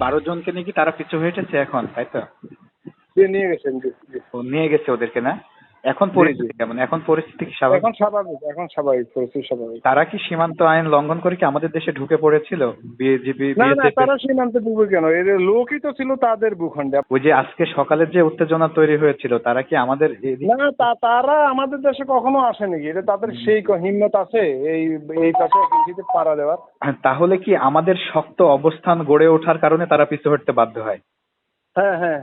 12 জনকে নিয়ে কি তারা পিছু হটেছে এখন, তাই তো? নিয়ে গেছেন, জি জি। ও নিয়ে গেছে ওদেরকে না? এখন জি, পরিস্থিতি জি। কেমন? এখন পরিস্থিতি কি স্বাভাবিক? এখন স্বাভাবিক, এখন স্বাভাবিক, পরিস্থিতি স্বাভাবিক। তারা কি সীমান্ত আইন লঙ্ঘন করে কি আমাদের দেশে ঢুকে পড়েছিল? বিজেপি, না না, বিএসএফ এর? তারা সীমান্তে ঢুকবে কেন? এর লোকই তো ছিল তাদের ভূখণ্ডে। ওই যে আজকে সকালের যে উত্তেজনা তৈরি হয়েছিল, তারা কি আমাদের এদিক? না, তারা আমাদের দেশে কখনো আসেনি। এটা তাদের সেই হিম্মত আছে এই এই পাশে কিছুতে পাড়া দেওয়ার। তাহলে কি আমাদের শক্ত অবস্থান গড়ে ওঠার কারণে তারা পিছু হটতে বাধ্য হয়? হ্যাঁ হ্যাঁ।